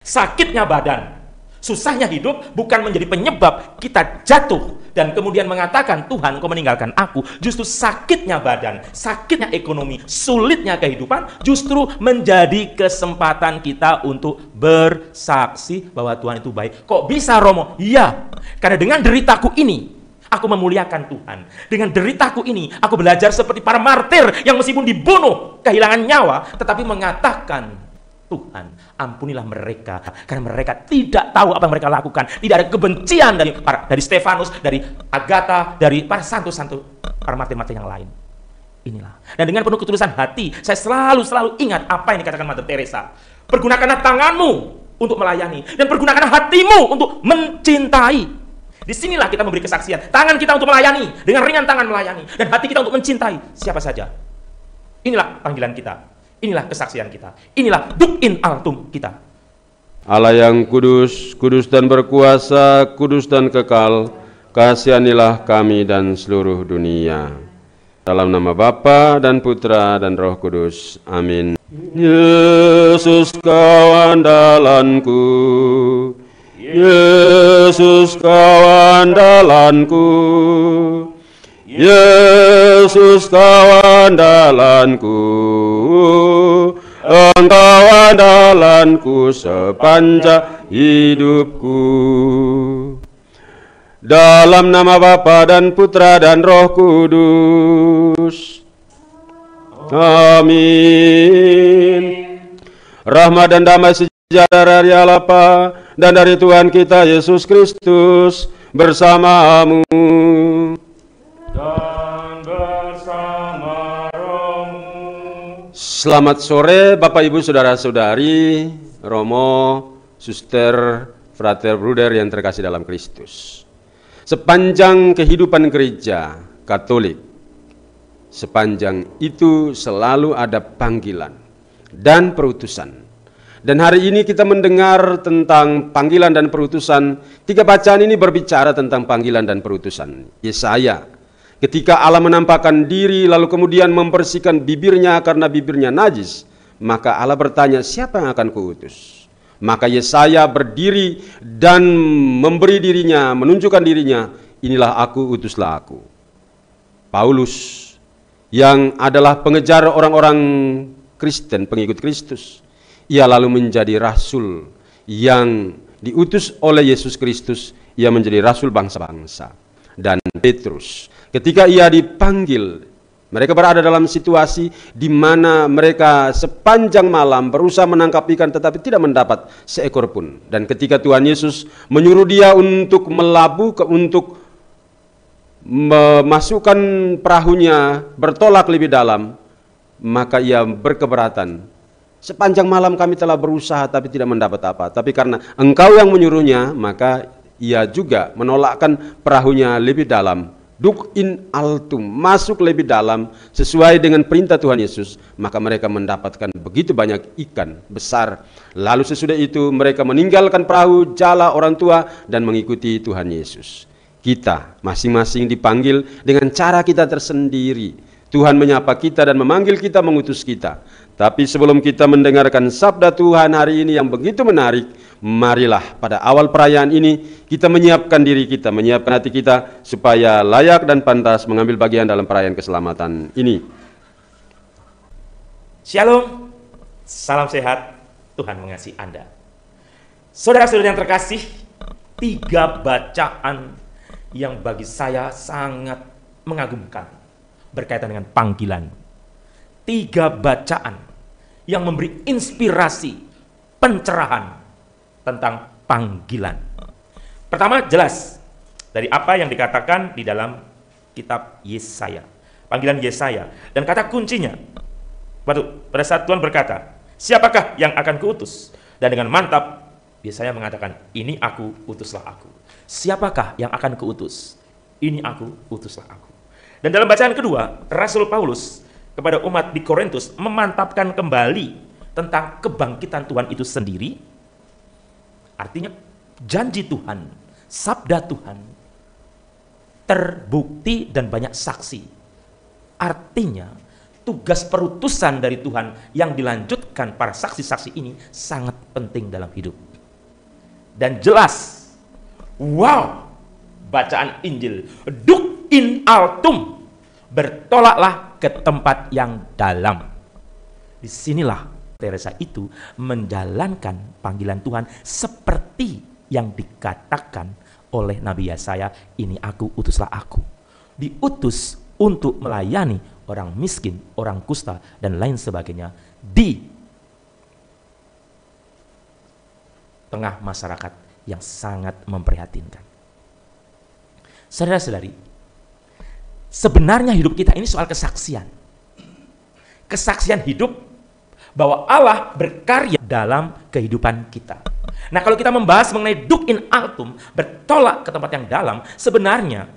Sakitnya badan, susahnya hidup bukan menjadi penyebab kita jatuh dan kemudian mengatakan, Tuhan, Engkau meninggalkan aku. Justru sakitnya badan, sakitnya ekonomi, sulitnya kehidupan justru menjadi kesempatan kita untuk bersaksi bahwa Tuhan itu baik. Kok bisa, Romo? Iya, karena dengan deritaku ini aku memuliakan Tuhan. Dengan deritaku ini aku belajar seperti para martir yang meskipun dibunuh, kehilangan nyawa, tetapi mengatakan, Tuhan, ampunilah mereka, karena mereka tidak tahu apa yang mereka lakukan. Tidak ada kebencian dari Stefanus, dari Agatha, dari para santo-santo, para martir-martir yang lain. Inilah. Dan dengan penuh ketulusan hati, saya selalu ingat apa yang dikatakan Mother Teresa. Pergunakanlah tanganmu untuk melayani, dan pergunakanlah hatimu untuk mencintai. Disinilah kita memberi kesaksian. Tangan kita untuk melayani, dengan ringan tangan melayani, dan hati kita untuk mencintai siapa saja. Inilah panggilan kita. Inilah kesaksian kita. Inilah duk in altum kita. Allah yang kudus, kudus dan berkuasa, kudus dan kekal, kasihanilah kami dan seluruh dunia. Dalam nama Bapa dan Putra dan Roh Kudus. Amin. Yesus kau andalanku, Yesus kau andalanku, Yesus kau andalanku, Engkau andalanku sepanjang hidupku. Dalam nama Bapa dan Putra dan Roh Kudus. Amin. Rahmat dan damai sejahtera dari Allah Bapa dan dari Tuhan kita Yesus Kristus bersamamu. Dan bersama rohmu. Selamat sore Bapak Ibu Saudara-saudari, Romo, Suster, Frater, Bruder yang terkasih dalam Kristus. Sepanjang kehidupan gereja Katolik, sepanjang itu selalu ada panggilan dan perutusan. Dan hari ini kita mendengar tentang panggilan dan perutusan. 3 bacaan ini berbicara tentang panggilan dan perutusan. Yesaya, ketika Allah menampakkan diri lalu kemudian membersihkan bibirnya karena bibirnya najis, maka Allah bertanya, siapa yang akan kuutus? Maka Yesaya berdiri dan memberi dirinya, menunjukkan dirinya, inilah aku, utuslah aku. Paulus yang adalah pengejar orang-orang Kristen, pengikut Kristus, ia lalu menjadi rasul yang diutus oleh Yesus Kristus, ia menjadi rasul bangsa-bangsa. Dan Petrus, ketika ia dipanggil, mereka berada dalam situasi di mana mereka sepanjang malam berusaha menangkap ikan tetapi tidak mendapat seekor pun. Dan ketika Tuhan Yesus menyuruh dia untuk melabuh, untuk memasukkan perahunya bertolak lebih dalam, maka ia berkeberatan. Sepanjang malam kami telah berusaha tapi tidak mendapat apa. Tapi karena engkau yang menyuruhnya, maka ia juga menolakkan perahunya lebih dalam. Duk in altum, masuk lebih dalam sesuai dengan perintah Tuhan Yesus, maka mereka mendapatkan begitu banyak ikan besar. Lalu sesudah itu mereka meninggalkan perahu, jala orang tua dan mengikuti Tuhan Yesus. Kita masing-masing dipanggil dengan cara kita tersendiri. Tuhan menyapa kita dan memanggil kita, mengutus kita. Tapi sebelum kita mendengarkan sabda Tuhan hari ini yang begitu menarik, marilah pada awal perayaan ini kita menyiapkan diri kita, menyiapkan hati kita supaya layak dan pantas mengambil bagian dalam perayaan keselamatan ini. Shalom, salam sehat, Tuhan mengasihi Anda. Saudara-saudara yang terkasih, 3 bacaan yang bagi saya sangat mengagumkan berkaitan dengan panggilan. 3 bacaan yang memberi inspirasi, pencerahan tentang panggilan. Pertama, jelas dari apa yang dikatakan di dalam kitab Yesaya, panggilan Yesaya, dan kata kuncinya pada saat Tuhan berkata, siapakah yang akan kuutus? Dan dengan mantap Yesaya mengatakan, ini aku, utuslah aku. Siapakah yang akan kuutus? Ini aku, utuslah aku. Dan dalam bacaan kedua, Rasul Paulus kepada umat di Korintus memantapkan kembali tentang kebangkitan Tuhan itu sendiri. Artinya janji Tuhan, sabda Tuhan terbukti dan banyak saksi. Artinya tugas perutusan dari Tuhan yang dilanjutkan para saksi-saksi ini sangat penting dalam hidup. dan jelas. Wow, bacaan Injil. Duc in altum, bertolaklah ke tempat yang dalam. Disinilah Teresa itu menjalankan panggilan Tuhan seperti yang dikatakan oleh Nabi Yesaya, ini aku, utuslah aku. Diutus untuk melayani orang miskin, orang kusta, dan lain sebagainya di tengah masyarakat yang sangat memprihatinkan. Saudara-saudari, sebenarnya hidup kita ini soal kesaksian. Kesaksian hidup bahwa Allah berkarya dalam kehidupan kita. Nah, kalau kita membahas mengenai duc in altum, bertolak ke tempat yang dalam, sebenarnya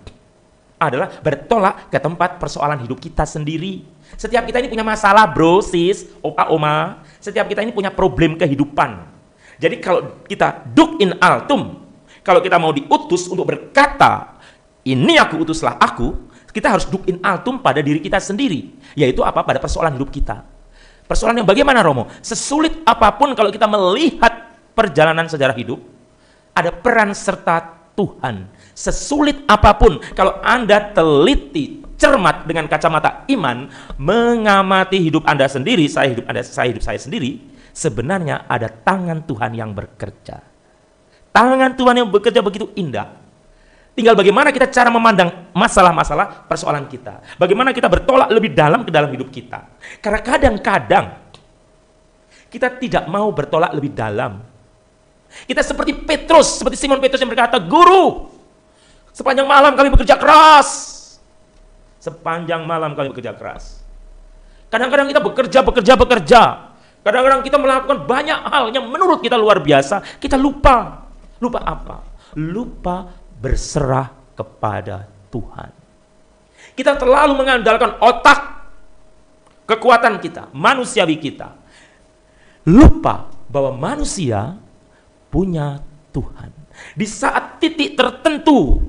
adalah bertolak ke tempat persoalan hidup kita sendiri. Setiap kita ini punya masalah, bro, sis, opa, oma. Setiap kita ini punya problem kehidupan. Jadi kalau kita duc in altum, kalau kita mau diutus untuk berkata, ini aku, utuslah aku, kita harus duc in altum pada diri kita sendiri. Yaitu apa? Pada persoalan hidup kita. Persoalan yang bagaimana, Romo? Sesulit apapun kalau kita melihat perjalanan sejarah hidup, ada peran serta Tuhan. Sesulit apapun, kalau Anda teliti, cermat dengan kacamata iman, mengamati hidup Anda sendiri, hidup saya sendiri, sebenarnya ada tangan Tuhan yang bekerja. Tangan Tuhan yang bekerja begitu indah. Tinggal bagaimana kita cara memandang masalah-masalah persoalan kita. Bagaimana kita bertolak lebih dalam ke dalam hidup kita. Karena kadang-kadang kita tidak mau bertolak lebih dalam. Kita seperti Petrus, seperti Simon Petrus yang berkata, Guru, sepanjang malam kami bekerja keras. Sepanjang malam kami bekerja keras. Kadang-kadang kita bekerja. Kadang-kadang kita melakukan banyak hal yang menurut kita luar biasa. Kita lupa. Lupa apa? Lupa berserah kepada Tuhan. Kita terlalu mengandalkan otak, kekuatan kita, manusiawi kita. Lupa bahwa manusia punya Tuhan. Di saat titik tertentu,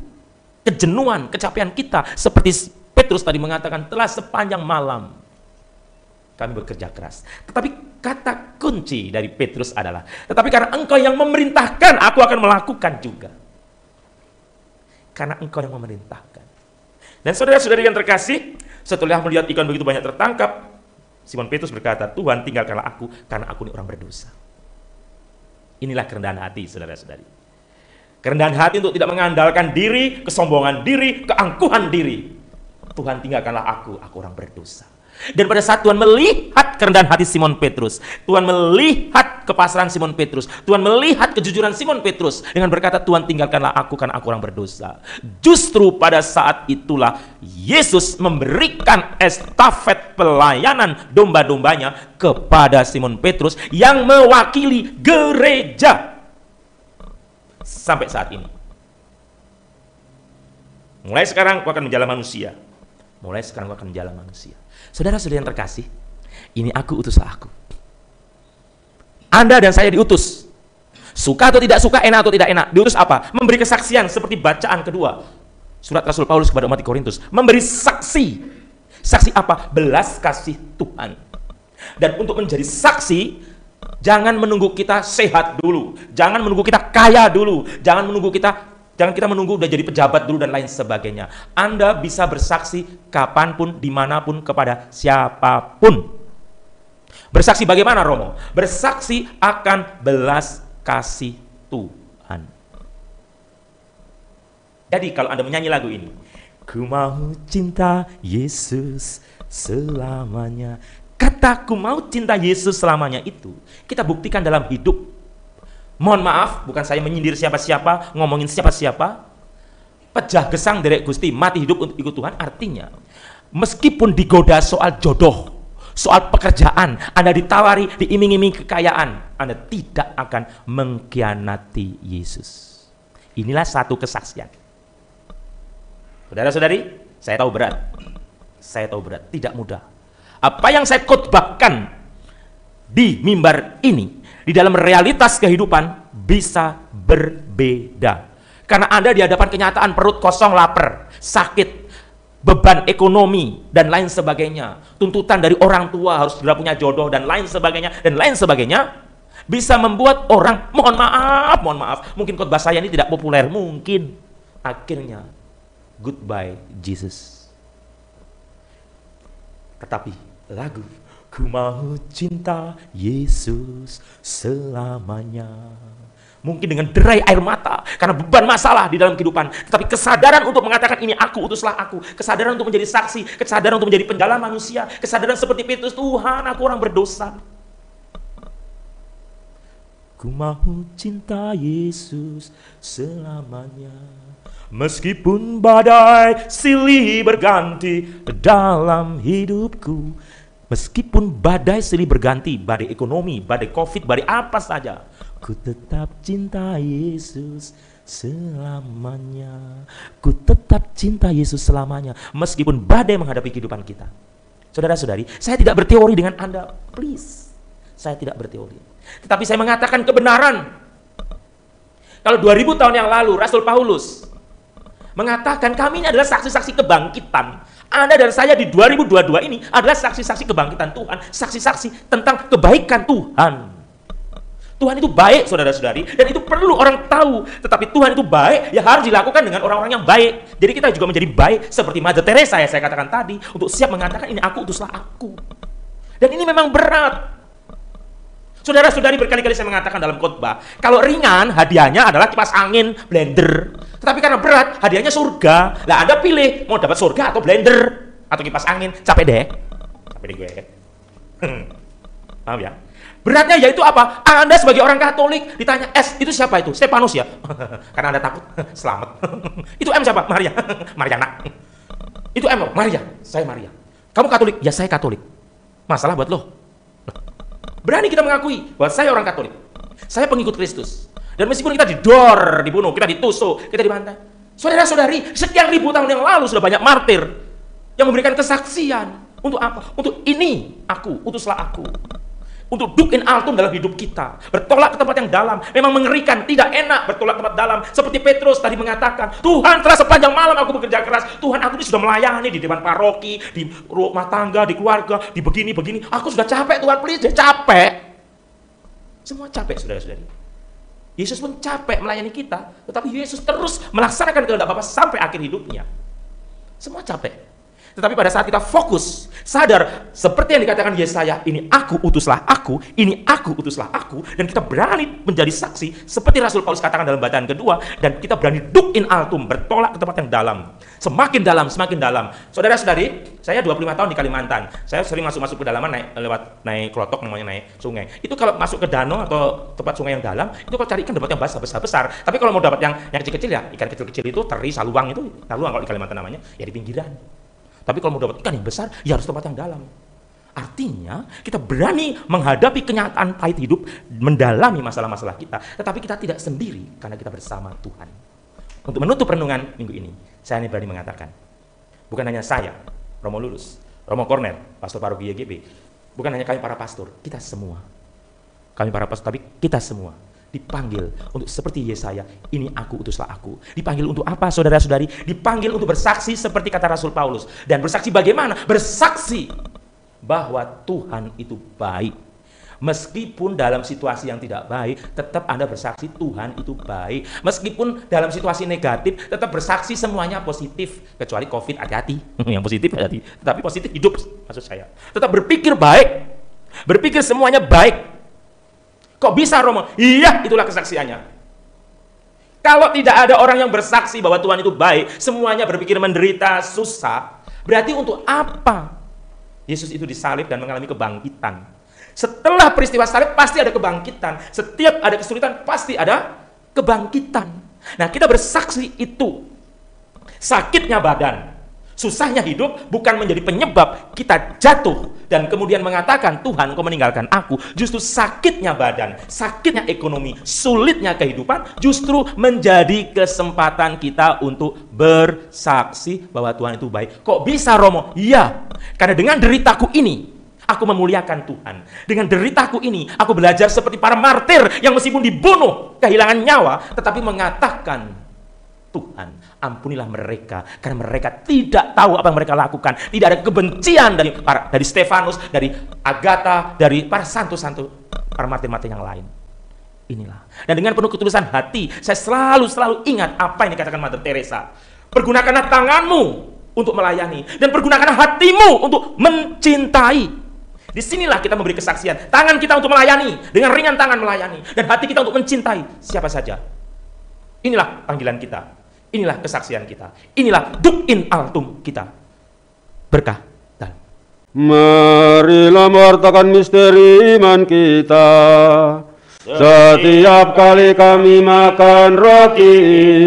kejenuhan, kecapean kita, seperti Petrus tadi mengatakan, telah sepanjang malam kami bekerja keras. Tetapi kata kunci dari Petrus adalah, tetapi karena engkau yang memerintahkan, aku akan melakukan juga. Karena engkau yang memerintahkan. Dan saudara-saudari yang terkasih, setelah melihat ikan begitu banyak tertangkap, Simon Petrus berkata, Tuhan, tinggalkanlah aku, karena aku ini orang berdosa. Inilah kerendahan hati, saudara-saudari. Kerendahan hati untuk tidak mengandalkan diri, kesombongan diri, keangkuhan diri. Tuhan, tinggalkanlah aku orang berdosa. Dan pada saat Tuhan melihat kerendahan hati Simon Petrus, Tuhan melihat kepasrahan Simon Petrus, Tuhan melihat kejujuran Simon Petrus dengan berkata, Tuhan, tinggalkanlah aku karena aku orang berdosa. Justru pada saat itulah Yesus memberikan estafet pelayanan domba-dombanya kepada Simon Petrus yang mewakili gereja sampai saat ini. Mulai sekarang kau akan menjala manusia. Mulai sekarang kau akan menjala manusia. Saudara-saudara yang terkasih, ini aku, utuslah aku. Anda dan saya diutus. Suka atau tidak suka, enak atau tidak enak. Diutus apa? Memberi kesaksian seperti bacaan kedua. Surat Rasul Paulus kepada umat di Korintus. Memberi saksi. Saksi apa? Belas kasih Tuhan. Dan untuk menjadi saksi, jangan menunggu kita sehat dulu. Jangan menunggu kita kaya dulu. Jangan kita menunggu udah jadi pejabat dulu dan lain sebagainya. Anda bisa bersaksi kapanpun, dimanapun, kepada siapapun. Bersaksi bagaimana, Romo? Bersaksi akan belas kasih Tuhan. Jadi kalau Anda menyanyi lagu ini, ku mau cinta Yesus selamanya. Kata ku mau cinta Yesus selamanya itu kita buktikan dalam hidup. Mohon maaf, bukan saya menyindir siapa-siapa, ngomongin siapa-siapa. Pejah gesang derek Gusti, mati hidup untuk ikut Tuhan. Artinya, meskipun digoda soal jodoh, soal pekerjaan, Anda ditawari, diiming-iming kekayaan, Anda tidak akan mengkhianati Yesus. Inilah satu kesaksian. Saudara-saudari, saya tahu berat, tidak mudah. Apa yang saya khotbahkan di mimbar ini, di dalam realitas kehidupan bisa berbeda. Karena Anda di hadapan kenyataan perut kosong, lapar, sakit, beban ekonomi, dan lain sebagainya. Tuntutan dari orang tua harus segera punya jodoh, dan lain sebagainya, dan lain sebagainya. bisa membuat orang, mohon maaf, mungkin khotbah saya ini tidak populer, mungkin. Akhirnya, goodbye Jesus. Tetapi lagu, ku mau cinta Yesus selamanya. Mungkin dengan derai air mata, karena beban masalah di dalam kehidupan. Tetapi kesadaran untuk mengatakan ini aku, utuslah aku. Kesadaran untuk menjadi saksi, kesadaran untuk menjadi penjala manusia. Kesadaran seperti Petrus, Tuhan aku orang berdosa. Ku mau cinta Yesus selamanya. Meskipun badai silih berganti dalam hidupku. Meskipun badai silih berganti, badai ekonomi, badai COVID, badai apa saja. Ku tetap cinta Yesus selamanya. Ku tetap cinta Yesus selamanya. Meskipun badai menghadapi kehidupan kita. Saudara-saudari, saya tidak berteori dengan Anda. Please. Saya tidak berteori. Tetapi saya mengatakan kebenaran. Kalau 2000 tahun yang lalu, Rasul Paulus mengatakan kami ini adalah saksi-saksi kebangkitan. Anda dan saya di 2022 ini adalah saksi-saksi kebangkitan Tuhan. Saksi-saksi tentang kebaikan Tuhan. Tuhan itu baik, saudara-saudari, dan itu perlu orang tahu. Tetapi Tuhan itu baik, ya harus dilakukan dengan orang-orang yang baik. Jadi kita juga menjadi baik, seperti Mother Teresa yang saya katakan tadi, untuk siap mengatakan ini aku, utuslah aku. Dan ini memang berat. Saudara-saudari, berkali-kali saya mengatakan dalam khotbah, kalau ringan, hadiahnya adalah kipas angin, blender. Tetapi karena berat, hadiahnya surga. Lah Anda pilih, mau dapat surga atau blender, atau kipas angin. Capek deh gue. Paham ya? Beratnya yaitu apa? Anda sebagai orang Katolik ditanya, S itu siapa itu? Stefanus ya? Karena Anda takut, selamat. Itu M siapa? Maria. Mariana. Itu M, Maria. Saya Maria. Kamu Katolik? Ya saya Katolik. Masalah buat lo. Berani kita mengakui bahwa saya orang Katolik. Saya pengikut Kristus. Dan meskipun kita didor, dibunuh, kita ditusuk, kita dibantai. Saudara-saudari, sekian ribu tahun yang lalu sudah banyak martir yang memberikan kesaksian. Untuk apa? Untuk ini aku, utuslah aku. Untuk duk in altum dalam hidup kita. Bertolak ke tempat yang dalam. Memang mengerikan, tidak enak bertolak ke tempat dalam. Seperti Petrus tadi mengatakan, Tuhan telah sepanjang malam aku bekerja keras. Tuhan aku ini sudah melayani di dewan paroki, di rumah tangga, di keluarga, di begini-begini. Aku sudah capek Tuhan, please, capek. Semua capek, saudara-saudari. Yesus pun capek melayani kita. Tetapi Yesus terus melaksanakan kehendak Bapa sampai akhir hidupnya. Semua capek. Tetapi pada saat kita fokus, sadar, seperti yang dikatakan Yesaya, ini aku, utuslah aku, ini aku, utuslah aku, dan kita berani menjadi saksi, seperti Rasul Paulus katakan dalam bacaan kedua, dan kita berani duk in altum, bertolak ke tempat yang dalam. Semakin dalam, semakin dalam. Saudara-saudari, saya 25 tahun di Kalimantan. Saya sering masuk-masuk ke dalaman, naik klotok, namanya naik sungai. Itu kalau masuk ke danau atau tempat sungai yang dalam, itu kalau cari ikan dapat yang besar-besar. Tapi kalau mau dapat yang kecil-kecil ya, ikan kecil-kecil itu teri, saluang itu, saluang kalau di Kalimantan namanya, ya di pinggiran. Tapi kalau mau dapat ikan yang besar, ya harus tempat yang dalam. Artinya, kita berani menghadapi kenyataan pahit hidup, mendalami masalah-masalah kita. Tetapi kita tidak sendiri, karena kita bersama Tuhan. Untuk menutup renungan minggu ini, saya ini berani mengatakan, bukan hanya saya, Romo Lulus, Romo Kornel, Pastor Paroki YGB, bukan hanya kami para pastor, kita semua. Kami para pastor, tapi kita semua dipanggil untuk seperti Yesaya, ini aku, utuslah aku. Dipanggil untuk apa, saudara-saudari? Dipanggil untuk bersaksi seperti kata Rasul Paulus. Dan bersaksi bagaimana? Bersaksi bahwa Tuhan itu baik. Meskipun dalam situasi yang tidak baik, tetap Anda bersaksi Tuhan itu baik. Meskipun dalam situasi negatif, tetap bersaksi semuanya positif. Kecuali COVID, hati-hati. Yang positif hati-hati. Tetapi positif hidup, maksud saya. Tetap berpikir baik. Berpikir semuanya baik. Kok bisa, Romo? Iya, itulah kesaksiannya. Kalau tidak ada orang yang bersaksi bahwa Tuhan itu baik, semuanya berpikir menderita, susah, berarti untuk apa Yesus itu disalib dan mengalami kebangkitan? Setelah peristiwa salib pasti ada kebangkitan. Setiap ada kesulitan pasti ada kebangkitan. Nah, kita bersaksi itu. Sakitnya badan, susahnya hidup bukan menjadi penyebab kita jatuh dan kemudian mengatakan, Tuhan kau meninggalkan aku. Justru sakitnya badan, sakitnya ekonomi, sulitnya kehidupan justru menjadi kesempatan kita untuk bersaksi bahwa Tuhan itu baik. Kok bisa, Romo? Iya, karena dengan deritaku ini aku memuliakan Tuhan. Dengan deritaku ini aku belajar seperti para martir yang meskipun dibunuh, kehilangan nyawa, tetapi mengatakan, Tuhan, ampunilah mereka, karena mereka tidak tahu apa yang mereka lakukan. Tidak ada kebencian dari Stefanus, dari Agatha, dari para santo-santo, para martir-martir yang lain. inilah. Dan dengan penuh ketulusan hati, saya selalu ingat apa yang dikatakan Mother Teresa. Pergunakanlah tanganmu untuk melayani, dan pergunakanlah hatimu untuk mencintai. Disinilah kita memberi kesaksian. Tangan kita untuk melayani, dengan ringan tangan melayani, dan hati kita untuk mencintai siapa saja. Inilah panggilan kita. Inilah kesaksian kita. Inilah Duk in Altum kita. Berkah dan marilah mewartakan misteri iman kita. Setiap kali kami makan roti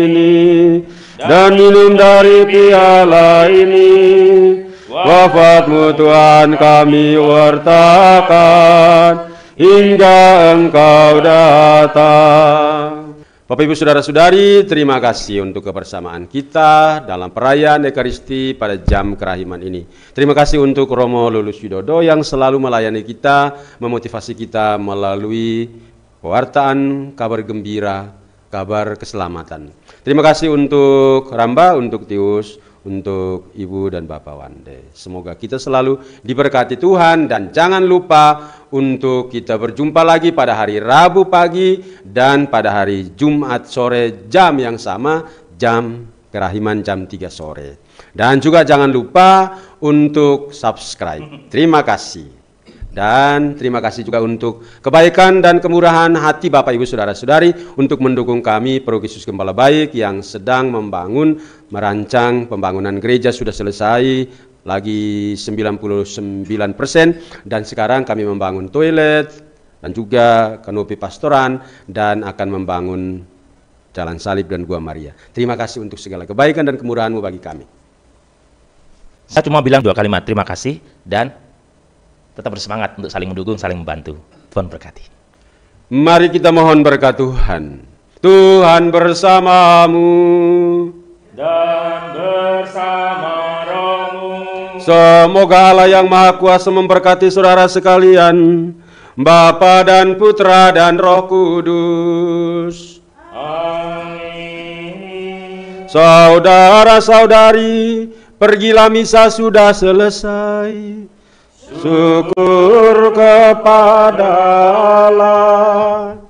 ini dan minum dari piala ini, wafat-Mu Tuhan kami wartakan hingga Engkau datang. Bapak Ibu Saudara-saudari, terima kasih untuk kebersamaan kita dalam perayaan Ekaristi pada jam kerahiman ini. Terima kasih untuk Romo Lulus Widodo yang selalu melayani kita, memotivasi kita melalui pewartaan kabar gembira, kabar keselamatan. Terima kasih untuk Ramba, untuk Tius, untuk Ibu dan Bapak Wande. Semoga kita selalu diberkati Tuhan, dan jangan lupa untuk kita berjumpa lagi pada hari Rabu pagi dan pada hari Jumat sore jam yang sama, jam kerahiman jam 3 sore. Dan juga jangan lupa untuk subscribe. Terima kasih. Dan terima kasih juga untuk kebaikan dan kemurahan hati Bapak Ibu Saudara-saudari untuk mendukung kami Parokisus Gembala Baik yang sedang merancang pembangunan gereja. Sudah selesai lagi 99%, dan sekarang kami membangun toilet dan juga kanopi pastoran dan akan membangun Jalan Salib dan Gua Maria. Terima kasih untuk segala kebaikan dan kemurahan-Mu bagi kami. Saya cuma bilang 2 kalimat, terima kasih, dan tetap bersemangat untuk saling mendukung, saling membantu. Tuhan berkati. Mari kita mohon berkat Tuhan. Tuhan bersamamu dan bersama rohmu. Semoga Allah yang Maha Kuasa memberkati saudara sekalian, Bapa dan Putra dan Roh Kudus. Amin. Saudara-saudari, pergilah misa sudah selesai. Syukur kepada Allah.